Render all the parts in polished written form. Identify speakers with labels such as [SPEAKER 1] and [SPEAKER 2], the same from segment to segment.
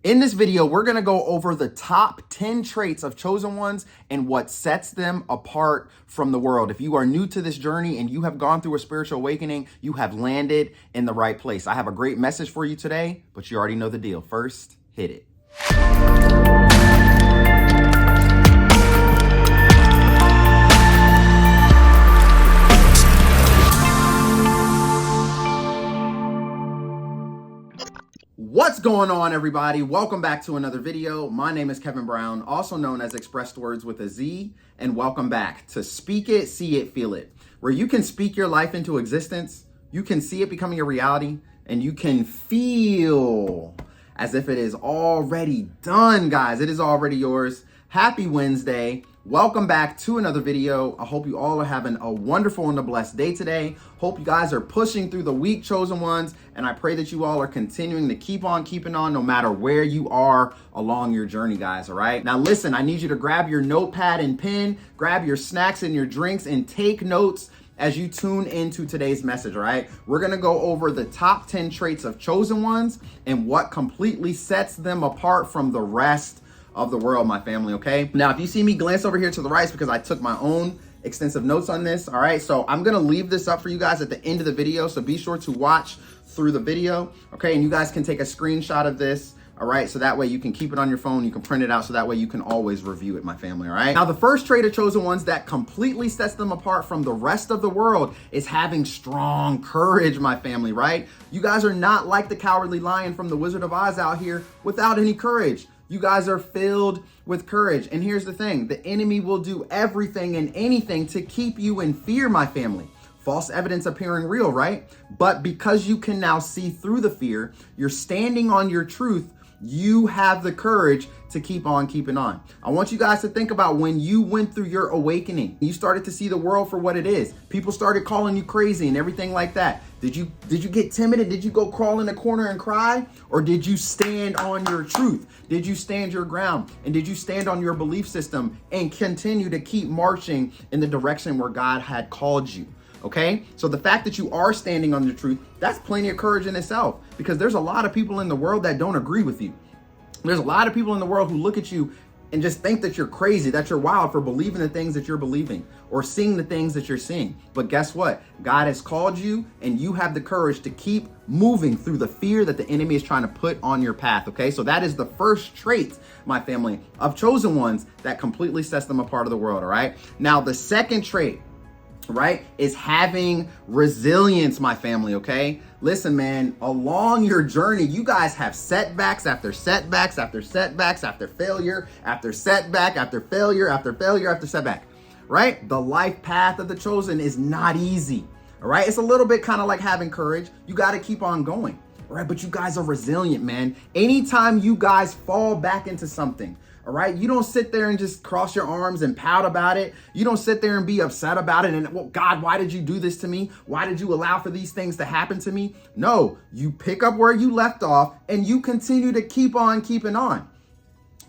[SPEAKER 1] In this video, we're gonna go over the top 10 traits of chosen ones and what sets them apart from the world. If you are new to this journey and you have gone through a spiritual awakening, you have landed in the right place. I have a great message for you today, but you already know the deal. First, hit it. What's going on, everybody? Welcome back to another video. My name is Kevin Brown, also known as ExpressedWordz with a Z, and welcome back to Speak It, See It, Feel It, where you can speak your life into existence, you can see it becoming a reality, and you can feel as if it is already done, guys. It is already yours. Happy Wednesday. Welcome back to another video. I hope you all are having a wonderful and a blessed day today. Hope you guys are pushing through the week, chosen ones, and I pray that you all are continuing to keep on keeping on no matter where you are along your journey, guys, all right? Now listen, I need you to grab your notepad and pen, grab your snacks and your drinks, and take notes as you tune into today's message, all right? We're gonna go over the top 10 traits of chosen ones and what completely sets them apart from the rest of the world, my family, okay? Now, if you see me glance over here to the right, it's because I took my own extensive notes on this, all right? So I'm gonna leave this up for you guys at the end of the video, so be sure to watch through the video, okay? And you guys can take a screenshot of this, all right? So that way you can keep it on your phone, you can print it out, so that way you can always review it, my family, all right? Now, the first trait of chosen ones that completely sets them apart from the rest of the world is having strong courage, my family, right? You guys are not like the cowardly lion from the Wizard of Oz out here without any courage. You guys are filled with courage. And here's the thing, the enemy will do everything and anything to keep you in fear, my family. False evidence appearing real, right? But because you can now see through the fear, you're standing on your truth, you have the courage to keep on keeping on. I want you guys to think about when you went through your awakening. You started to see the world for what it is. People started calling you crazy and everything like that. Did you get timid and did you go crawl in a corner and cry? Or did you stand on your truth? Did you stand your ground? And did you stand on your belief system and continue to keep marching in the direction where God had called you? Okay, so the fact that you are standing on the truth, that's plenty of courage in itself, because there's a lot of people in the world that don't agree with you. There's a lot of people in the world who look at you and just think that you're crazy, that you're wild for believing the things that you're believing or seeing the things that you're seeing. But guess what? God has called you and you have the courage to keep moving through the fear that the enemy is trying to put on your path, okay? So that is the first trait, my family, of chosen ones that completely sets them apart of the world, all right? Now, the second trait, right, is having resilience, my family, okay? Listen, man, along your journey, you guys have setbacks after setbacks after setbacks after failure after setback after failure after failure after setback, right? The life path of the chosen is not easy, all right? It's a little bit kind of like having courage. You got to keep on going, all right? But you guys are resilient, man. Anytime you guys fall back into something, all right, you don't sit there and just cross your arms and pout about it. You don't sit there and be upset about it and, well, God, why did you do this to me? Why did you allow for these things to happen to me? No, you pick up where you left off and you continue to keep on keeping on.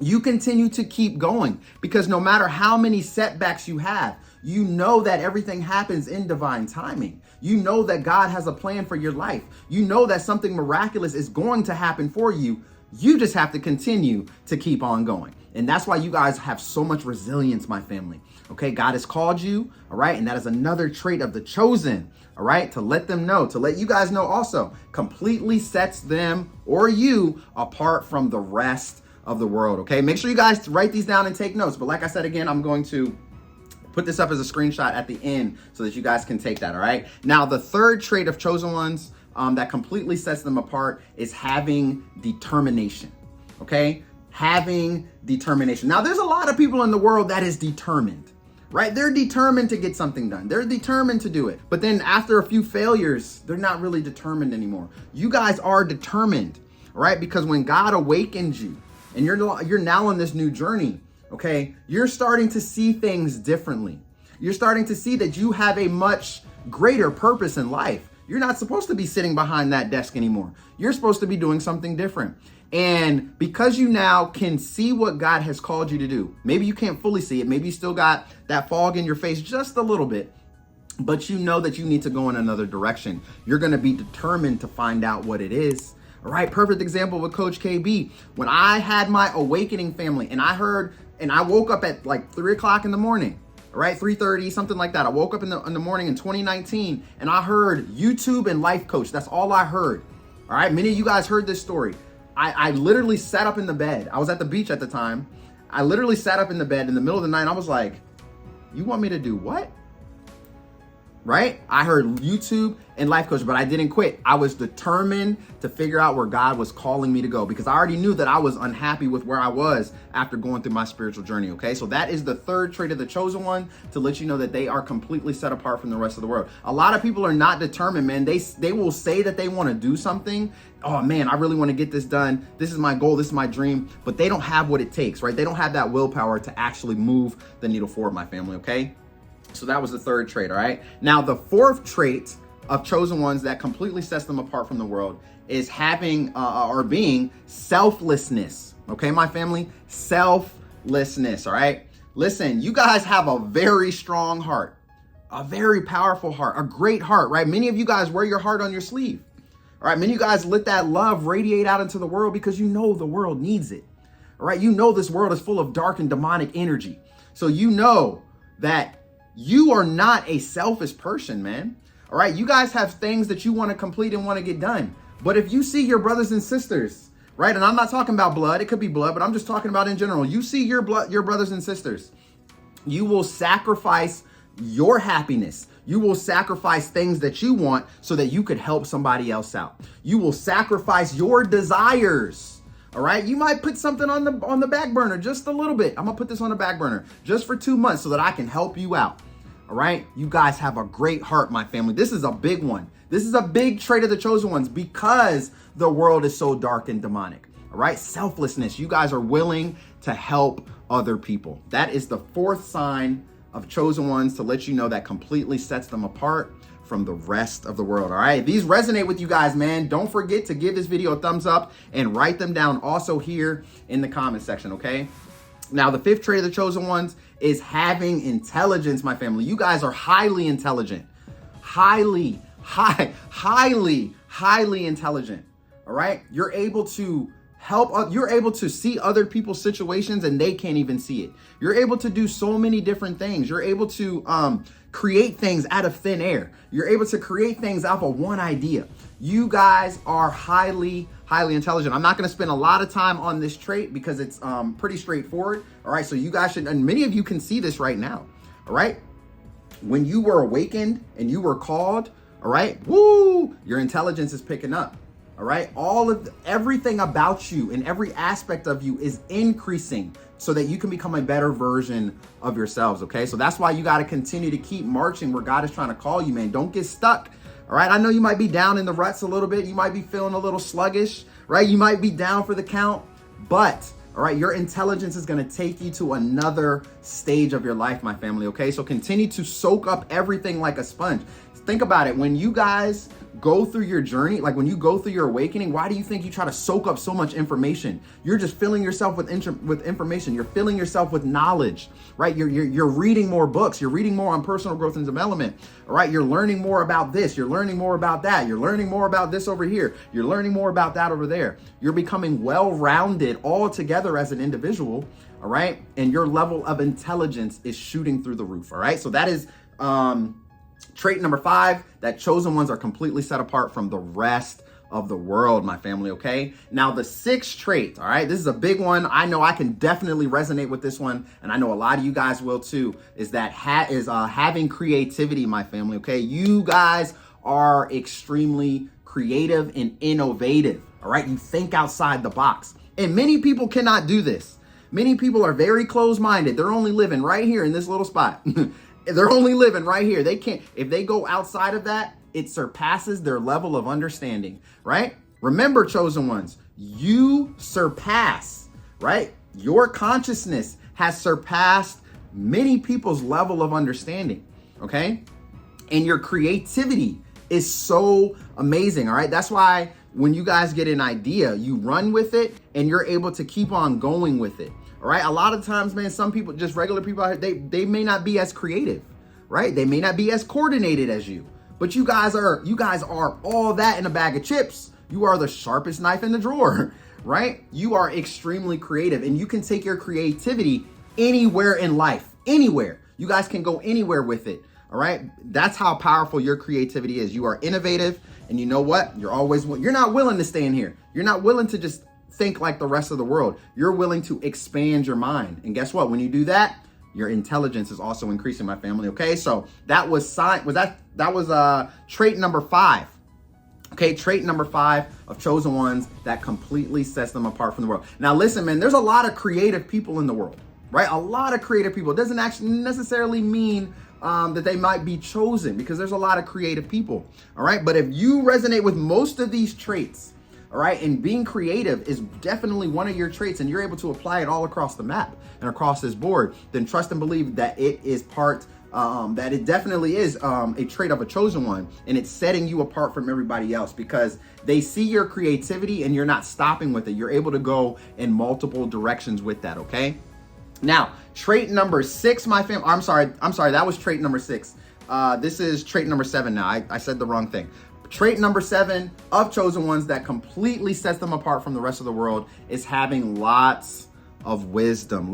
[SPEAKER 1] You continue to keep going, because no matter how many setbacks you have, you know that everything happens in divine timing. You know that God has a plan for your life. You know that something miraculous is going to happen for you. You just have to continue to keep on going. And that's why you guys have so much resilience, my family. Okay, God has called you, all right? And that is another trait of the chosen, all right? To let them know, to let you guys know also, completely sets them or you apart from the rest of the world, okay? Make sure you guys write these down and take notes. But like I said, again, I'm going to put this up as a screenshot at the end so that you guys can take that, all right? Now, the third trait of chosen ones that completely sets them apart is having determination, okay? Having determination. Now, there's a lot of people in the world that is determined, right? They're determined to get something done. They're determined to do it. But then after a few failures, they're not really determined anymore. You guys are determined, right? Because when God awakens you and you're now on this new journey, okay, you're starting to see things differently. You're starting to see that you have a much greater purpose in life. You're not supposed to be sitting behind that desk anymore. You're supposed to be doing something different. And because you now can see what God has called you to do, maybe you can't fully see it. Maybe you still got that fog in your face just a little bit, but you know that you need to go in another direction. You're going to be determined to find out what it is. All right, perfect example with Coach KB. When I had my awakening, family, and I woke up at like 3 o'clock in the morning, all right, 3:30, something like that. I woke up in the morning in 2019 and I heard YouTube and life coach. That's all I heard. All right, many of you guys heard this story. I literally sat up in the bed. I was at the beach at the time. I literally sat up in the bed in the middle of the night and I was like, you want me to do what? Right? I heard YouTube and life coach, but I didn't quit. I was determined to figure out where God was calling me to go because I already knew that I was unhappy with where I was after going through my spiritual journey. Okay. So that is the third trait of the chosen one, to let you know that they are completely set apart from the rest of the world. A lot of people are not determined, man. They will say that they want to do something. Oh man, I really want to get this done. This is my goal. This is my dream, but they don't have what it takes, right? They don't have that willpower to actually move the needle forward, my family. Okay. So that was the third trait, all right? Now, the fourth trait of chosen ones that completely sets them apart from the world is having or being selflessness, okay, my family? Selflessness, all right? Listen, you guys have a very strong heart, a very powerful heart, a great heart, right? Many of you guys wear your heart on your sleeve, all right? Many of you guys let that love radiate out into the world because you know the world needs it, all right? You know this world is full of dark and demonic energy. So you know that you are not a selfish person, man. All right. You guys have things that you want to complete and want to get done. But if you see your brothers and sisters, right? And I'm not talking about blood. It could be blood, but I'm just talking about in general. You see your brothers and sisters. You will sacrifice your happiness. You will sacrifice things that you want so that you could help somebody else out. You will sacrifice your desires. All right. You might put something on the back burner just a little bit. I'm going to put this on the back burner just for 2 months so that I can help you out. All right. You guys have a great heart, my family. This is a big one. This is a big trait of the chosen ones because the world is so dark and demonic. All right. Selflessness. You guys are willing to help other people. That is the fourth sign of chosen ones to let you know that completely sets them apart from the rest of the world. All right. If these resonate with you guys, man, don't forget to give this video a thumbs up and write them down also here in the comment section. Okay. Now, the fifth trait of the chosen ones is having intelligence, my family. You guys are highly intelligent, highly intelligent. All right. You're able to help. You're able to see other people's situations and they can't even see it. You're able to do so many different things. You're able to create things out of thin air. You're able to create things out of one idea. You guys are highly intelligent. I'm not going to spend a lot of time on this trait because it's pretty straightforward. All right. So you guys should, and many of you can see this right now. All right. When you were awakened and you were called, all right, woo, your intelligence is picking up. All right. Everything about you and every aspect of you is increasing so that you can become a better version of yourselves. Okay. So that's why you got to continue to keep marching where God is trying to call you, man. Don't get stuck. All right. I know you might be down in the ruts a little bit. You might be feeling a little sluggish, right? You might be down for the count, but all right, your intelligence is going to take you to another stage of your life, my family. Okay. So continue to soak up everything like a sponge. Think about it. When you guys go through your journey, like when you go through your awakening, why do you think you try to soak up so much information? You're just filling yourself with information. You're filling yourself with knowledge, right? You're reading more books. You're reading more on personal growth and development. All right. You're learning more about this. You're learning more about that. You're learning more about this over here. You're learning more about that over there. You're becoming well-rounded all together as an individual. All right. And your level of intelligence is shooting through the roof. All right. So that is, trait number 5, that chosen ones are completely set apart from the rest of the world, my family. Okay. Now the 6th trait. All right. This is a big one. I know I can definitely resonate with this one. And I know a lot of you guys will too, is that having creativity, my family. Okay. You guys are extremely creative and innovative. All right. You think outside the box, and many people cannot do this. Many people are very closed-minded. They're only living right here in this little spot. They're only living right here. They can't, if they go outside of that, it surpasses their level of understanding, right? Remember, chosen ones, you surpass, right? Your consciousness has surpassed many people's level of understanding, okay? And your creativity is so amazing, all right? That's why when you guys get an idea, you run with it and you're able to keep on going with it. All right. A lot of times, man, some people, just regular people out here, they may not be as creative, right? They may not be as coordinated as you, but you guys are all that in a bag of chips. You are the sharpest knife in the drawer, right? You are extremely creative, and you can take your creativity anywhere in life, anywhere. You guys can go anywhere with it. All right. That's how powerful your creativity is. You are innovative, and you know what? You're not willing to stay in here. You're not willing to just think like the rest of the world. You're willing to expand your mind. And guess what? When you do that, your intelligence is also increasing, my family. Okay. So that was trait number 5. Okay. Trait number 5 of chosen ones that completely sets them apart from the world. Now listen, man, there's a lot of creative people in the world, right? A lot of creative people. It doesn't actually necessarily mean that they might be chosen, because there's a lot of creative people. All right. But if you resonate with most of these traits, all right, and being creative is definitely one of your traits, and you're able to apply it all across the map and across this board, then trust and believe that it is that it definitely is a trait of a chosen one, and it's setting you apart from everybody else because they see your creativity and you're not stopping with it. You're able to go in multiple directions with that. Okay. Now, trait number 6, my fam. I'm sorry. That was trait number 6. This is trait number 7 now. I said the wrong thing. Trait number 7 of chosen ones that completely sets them apart from the rest of the world is having lots of wisdom.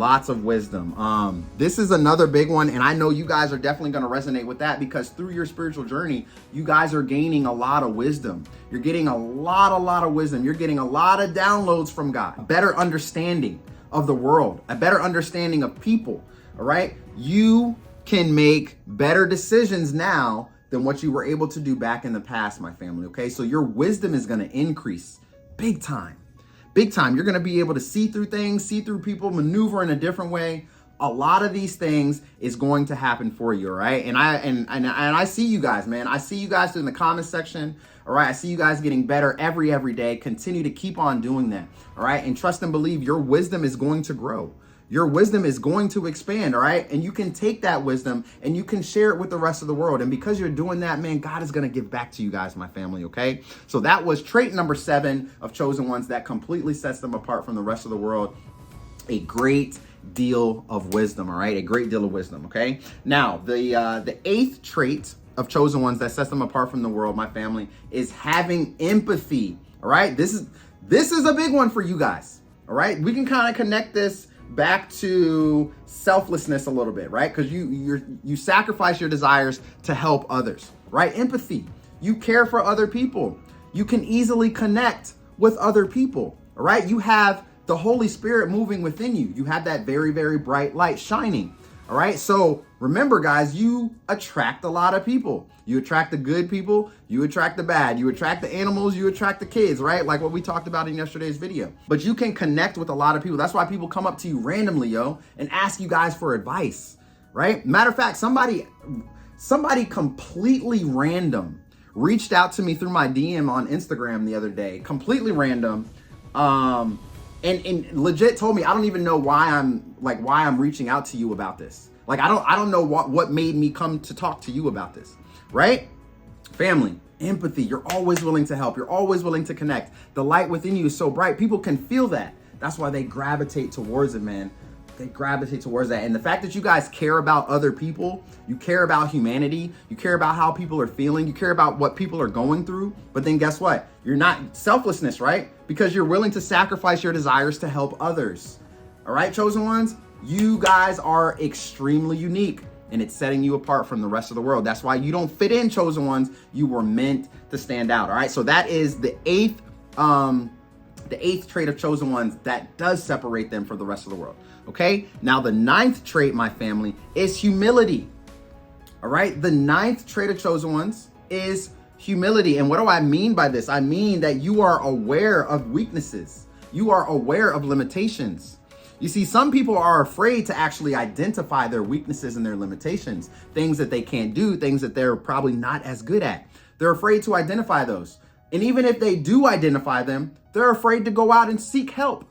[SPEAKER 1] This is another big one, and I know you guys are definitely going to resonate with that, because through your spiritual journey, you guys are gaining a lot of wisdom. You're getting a lot of wisdom. You're getting a lot of downloads from God, better understanding of the world, a better understanding of people. All right. You can make better decisions now than what you were able to do back in the past, my family. Okay. So your wisdom is going to increase big time. You're going to be able to see through things, see through people, maneuver in a different way. A lot of these things is going to happen for you. All right. And I see you guys, man. I see you guys in the comment section. All right. I see you guys getting better every day. Continue to keep on doing that. All right. And trust and believe your wisdom is going to grow. Your wisdom is going to expand. All right. And you can take that wisdom and you can share it with the rest of the world. And because you're doing that, man, God is going to give back to you guys, my family. Okay. So that was trait number 7 of chosen ones that completely sets them apart from the rest of the world. A great deal of wisdom. All right. A great deal of wisdom. Okay. Now, the 8th trait of chosen ones that sets them apart from the world, my family, is having empathy. All right. This is a big one for you guys. All right. We can kind of connect this back to selflessness a little bit, right? Because you sacrifice your desires to help others, right? Empathy. You care for other people. You can easily connect with other people. All right. You have the Holy Spirit moving within you. You have that very, very bright light shining. All right. So remember, guys, you attract a lot of people. You attract the good people. You attract the bad. You attract the animals. You attract the kids, right? Like what we talked about in yesterday's video. But you can connect with a lot of people. That's why people come up to you randomly, and ask you guys for advice, right? Matter of fact, somebody completely random reached out to me through my DM on Instagram the other day. Completely random. And legit told me, I don't even know why I'm reaching out to you about this. Like, I don't know what made me come to talk to you about this, right? Family, empathy. You're always willing to help. You're always willing to connect. The light within you is so bright. People can feel that. That's why they gravitate towards it, man. They gravitate towards that. And the fact that you guys care about other people, you care about humanity, you care about how people are feeling, you care about what people are going through. But then guess what? You're not selflessness, right? Because you're willing to sacrifice your desires to help others. All right, chosen ones, you guys are extremely unique, and it's setting you apart from the rest of the world. That's why you don't fit in, chosen ones. You were meant to stand out. All right. So that is the eighth trait of chosen ones that does separate them from the rest of the world. Okay. Now the 9th trait, my family, is humility. All right. The 9th trait of chosen ones is humility. And what do I mean by this? I mean that you are aware of weaknesses. You are aware of limitations. You see, some people are afraid to actually identify their weaknesses and their limitations, things that they can't do, things that they're probably not as good at. They're afraid to identify those. And even if they do identify them, they're afraid to go out and seek help,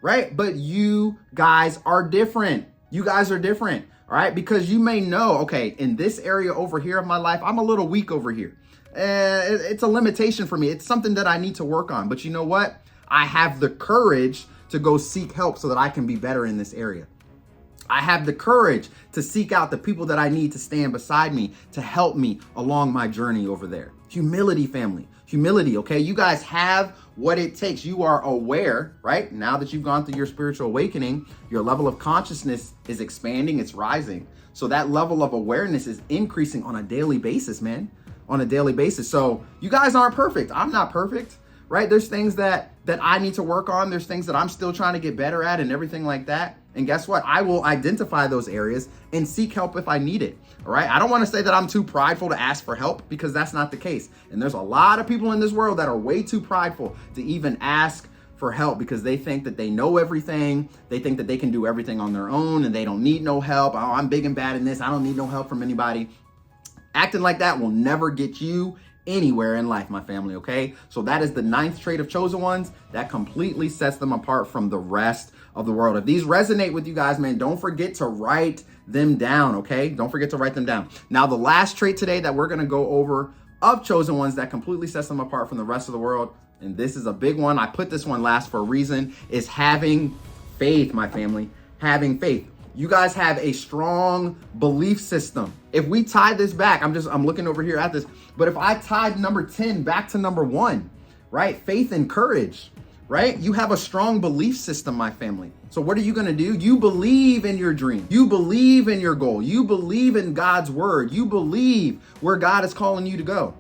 [SPEAKER 1] right? But you guys are different. You guys are different, all right? Because you may know, okay, in this area over here of my life, I'm a little weak over here. It's a limitation for me. It's something that I need to work on. But you know what? I have the courage to go seek help so that I can be better in this area. I have the courage to seek out the people that I need to stand beside me to help me along my journey over there. Humility, family. Humility, okay? You guys have what it takes. You are aware, right? Now that you've gone through your spiritual awakening, your level of consciousness is expanding, it's rising. So that level of awareness is increasing on a daily basis, man. On a daily basis. So you guys aren't perfect. I'm not perfect, right? There's things that I need to work on. There's things that I'm still trying to get better at and everything like that. And guess what? I will identify those areas and seek help if I need it. All right. I don't want to say that I'm too prideful to ask for help, because that's not the case. And there's a lot of people in this world that are way too prideful to even ask for help, because they think that they know everything. They think that they can do everything on their own and they don't need no help. Oh, I'm big and bad in this. I don't need no help from anybody. Acting like that will never get you anywhere in life, my family, okay? So that is the 9th trait of chosen ones that completely sets them apart from the rest of the world. If these resonate with you guys, man, don't forget to write them down, okay? Don't forget to write them down. Now, the last trait today that we're gonna go over of chosen ones that completely sets them apart from the rest of the world, and this is a big one, I put this one last for a reason, is having faith, my family. Having faith. You guys have a strong belief system. If we tie this back, I'm looking over here at this, but if I tied number 10 back to number 1, right? Faith and courage, right? You have a strong belief system, my family. So what are you going to do? You believe in your dream. You believe in your goal. You believe in God's word. You believe where God is calling you to go.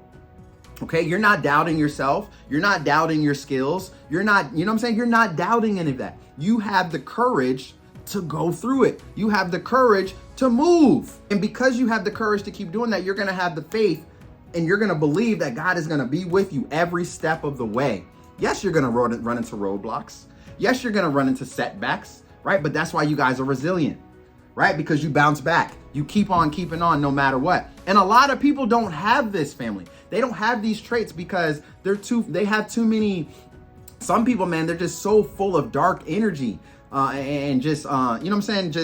[SPEAKER 1] Okay, you're not doubting yourself. You're not doubting your skills. You're not, you know what I'm saying? You're not doubting any of that. You have the courage to go through it. You have the courage to move. And because you have the courage to keep doing that, you're going to have the faith and you're going to believe that God is going to be with you every step of the way. Yes, you're going to run into roadblocks. Yes, you're going to run into setbacks, right? But that's why you guys are resilient, right? Because you bounce back. You keep on keeping on no matter what. And a lot of people don't have this, family. They don't have these traits because they have too many. Some people, man, they're just so full of dark energy. And just, you know what I'm saying?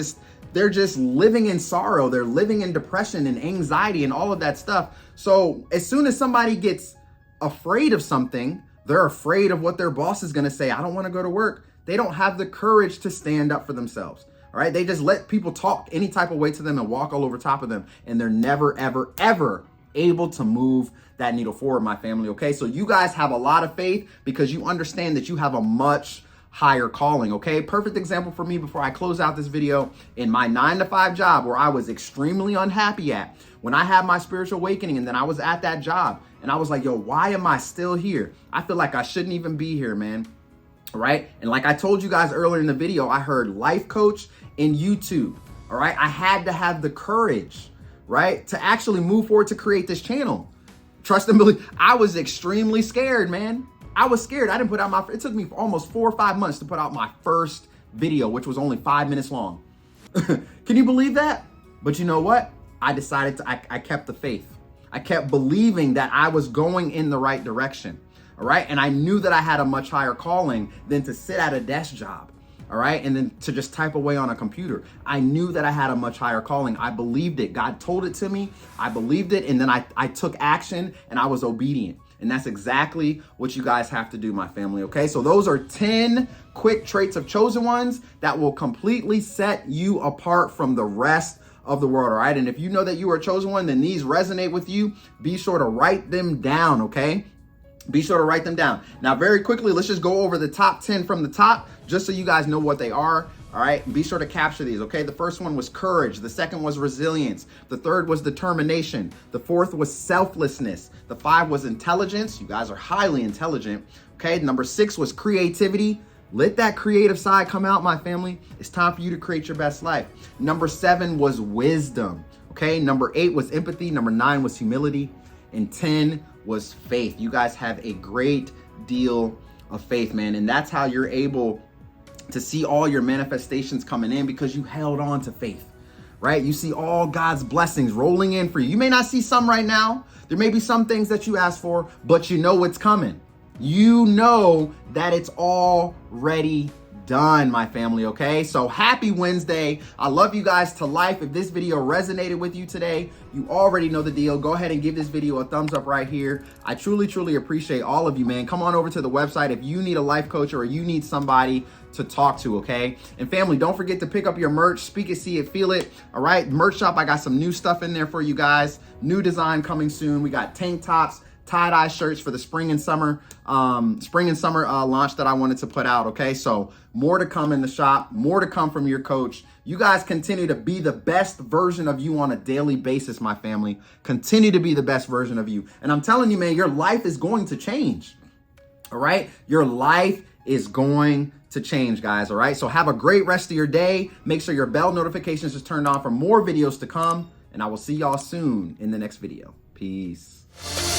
[SPEAKER 1] They're just living in sorrow. They're living in depression and anxiety and all of that stuff. So as soon as somebody gets afraid of something, they're afraid of what their boss is going to say. I don't want to go to work. They don't have the courage to stand up for themselves. All right. They just let people talk any type of way to them and walk all over top of them. And they're never, ever, ever able to move that needle forward, my family. Okay. So you guys have a lot of faith because you understand that you have a much higher calling. Okay. Perfect example for me before I close out this video. In my 9-to-5 job where I was extremely unhappy at, when I had my spiritual awakening and then I was at that job and I was like, yo, why am I still here? I feel like I shouldn't even be here, man. All right. And like I told you guys earlier in the video, I heard life coach and YouTube. All right. I had to have the courage, right, to actually move forward to create this channel. Trust and believe. I was extremely scared, man. I was scared. I didn't put out it took me almost 4 or 5 months to put out my first video, which was only 5 minutes long. Can you believe that? But you know what? I decided I kept the faith. I kept believing that I was going in the right direction. All right. And I knew that I had a much higher calling than to sit at a desk job. All right. And then to just type away on a computer. I knew that I had a much higher calling. I believed it. God told it to me. I believed it. And then I took action and I was obedient. And that's exactly what you guys have to do, my family. Okay. So those are 10 quick traits of chosen ones that will completely set you apart from the rest of the world. All right. And if you know that you are a chosen one, then these resonate with you. Be sure to write them down. Okay. Be sure to write them down. Now, very quickly, let's just go over the top 10 from the top, just so you guys know what they are. All right. Be sure to capture these. Okay. The first one was courage. The second was resilience. The third was determination. The fourth was selflessness. The 5 was intelligence. You guys are highly intelligent. Okay. Number 6 was creativity. Let that creative side come out, my family. It's time for you to create your best life. Number 7 was wisdom. Okay. Number 8 was empathy. Number 9 was humility. And 10 was faith. You guys have a great deal of faith, man. And that's how you're able to see all your manifestations coming in, because you held on to faith, right? You see all God's blessings rolling in for you. You may not see some right now. There may be some things that you asked for, but you know what's coming. You know that it's already done, my family. Okay. So happy Wednesday. I love you guys to life. If this video resonated with you today, you already know the deal. Go ahead and give this video a thumbs up right here. I truly, truly appreciate all of you, man. Come on over to the website if you need a life coach or you need somebody to talk to. Okay. And family, don't forget to pick up your merch. Speak it, see it, feel it. All right. Merch shop. I got some new stuff in there for you guys. New design coming soon. We got tank tops, tie-dye shirts for the spring and summer launch that I wanted to put out. Okay, so more to come in the shop, more to come from your coach. You guys continue to be the best version of you on a daily basis, my family. Continue to be the best version of you. And I'm telling you, man, your life is going to change. All right, your life is going to change, guys. All right, so have a great rest of your day. Make sure your bell notifications is turned on for more videos to come, and I will see y'all soon in the next video. Peace.